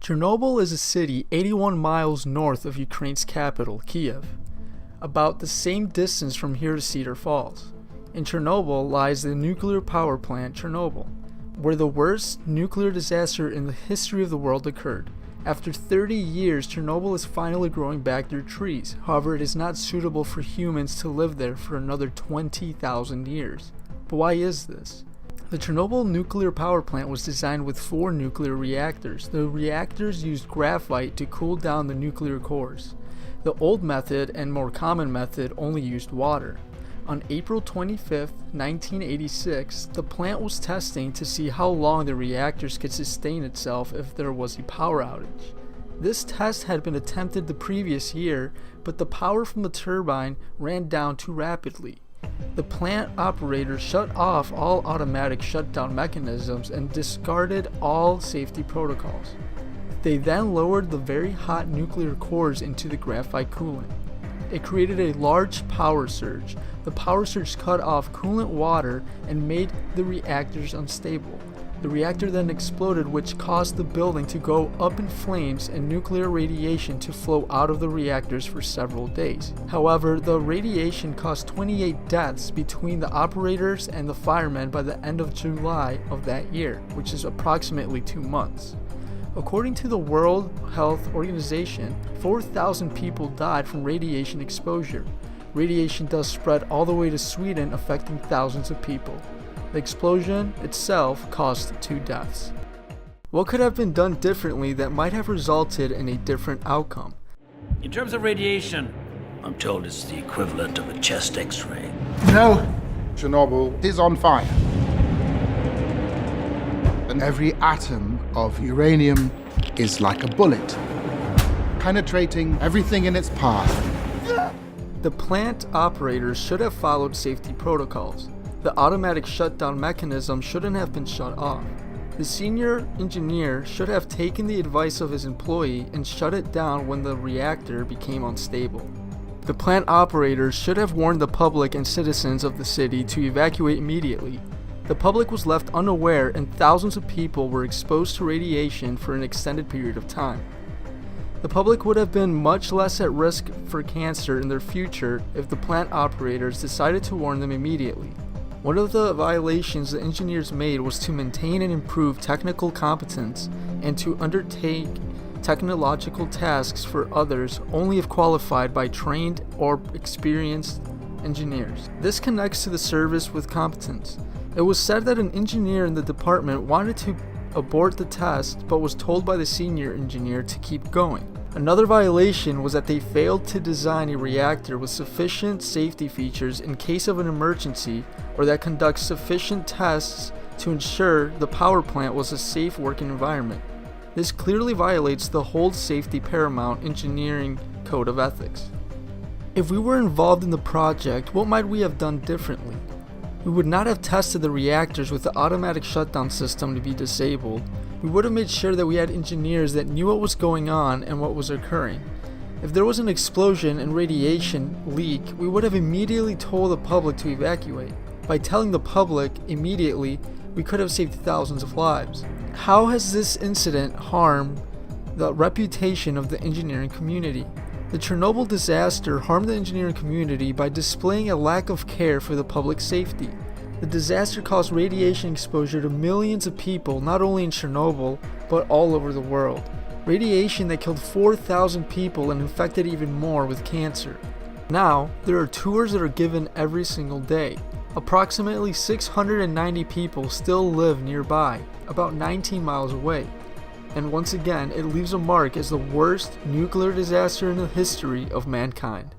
Chernobyl is a city 81 miles north of Ukraine's capital, Kiev, about the same distance from here to Cedar Falls. In Chernobyl lies the nuclear power plant Chernobyl, where the worst nuclear disaster in the history of the world occurred. After 30 years, Chernobyl is finally growing back their trees. However, it is not suitable for humans to live there for another 20,000 years. But why is this? The Chernobyl nuclear power plant was designed with 4 nuclear reactors. The reactors used graphite to cool down the nuclear cores. The old method and more common method only used water. On April 25, 1986, the plant was testing to see how long the reactors could sustain itself if there was a power outage. This test had been attempted the previous year, but the power from the turbine ran down too rapidly. The plant operator shut off all automatic shutdown mechanisms and discarded all safety protocols. They then lowered the very hot nuclear cores into the graphite coolant. It created a large power surge. The power surge cut off coolant water and made the reactors unstable. The reactor then exploded, which caused the building to go up in flames and nuclear radiation to flow out of the reactors for several days. However, the radiation caused 28 deaths between the operators and the firemen by the end of July of that year, which is approximately 2 months. According to the World Health Organization, 4,000 people died from radiation exposure. Radiation dust spread all the way to Sweden, affecting thousands of people. The explosion itself caused 2 deaths. What could have been done differently that might have resulted in a different outcome? In terms of radiation, I'm told it's the equivalent of a chest x-ray. No, Chernobyl is on fire. And every atom of uranium is like a bullet, penetrating everything in its path. The plant operators should have followed safety protocols. The automatic shutdown mechanism shouldn't have been shut off. The senior engineer should have taken the advice of his employee and shut it down when the reactor became unstable. The plant operators should have warned the public and citizens of the city to evacuate immediately. The public was left unaware and thousands of people were exposed to radiation for an extended period of time. The public would have been much less at risk for cancer in their future if the plant operators decided to warn them immediately. One of the violations the engineers made was to maintain and improve technical competence and to undertake technological tasks for others only if qualified by trained or experienced engineers. This connects to the service with competence. It was said that an engineer in the department wanted to abort the test but was told by the senior engineer to keep going. Another violation was that they failed to design a reactor with sufficient safety features in case of an emergency or that conducts sufficient tests to ensure the power plant was a safe working environment. This clearly violates the Hold Safety Paramount engineering code of ethics. If we were involved in the project, what might we have done differently? We would not have tested the reactors with the automatic shutdown system to be disabled. We would have made sure that we had engineers that knew what was going on and what was occurring. If there was an explosion and radiation leak, we would have immediately told the public to evacuate. By telling the public immediately, we could have saved thousands of lives. How has this incident harmed the reputation of the engineering community? The Chernobyl disaster harmed the engineering community by displaying a lack of care for the public safety. The disaster caused radiation exposure to millions of people, not only in Chernobyl, but all over the world. Radiation that killed 4,000 people and infected even more with cancer. Now, there are tours that are given every single day. Approximately 690 people still live nearby, about 19 miles away. And once again, it leaves a mark as the worst nuclear disaster in the history of mankind.